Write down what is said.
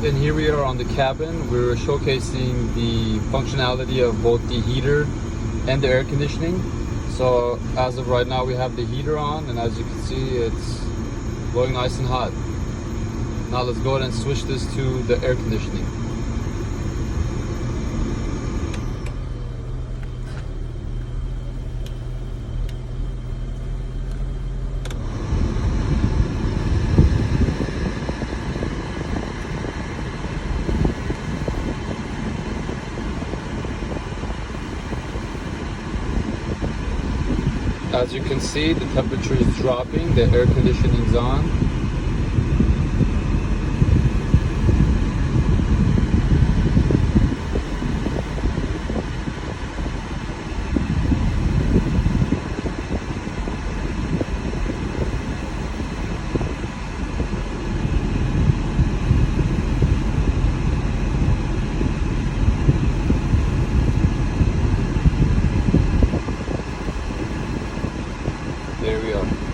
And here we are on the cabin. We're showcasing the functionality of both the heater and the air conditioning. So as of right now, we have the heater on, and as you can see, it's blowing nice and hot. Now let's go ahead and switch this to the air conditioning. As you can see, the temperature is dropping, the air conditioning is on. There we are.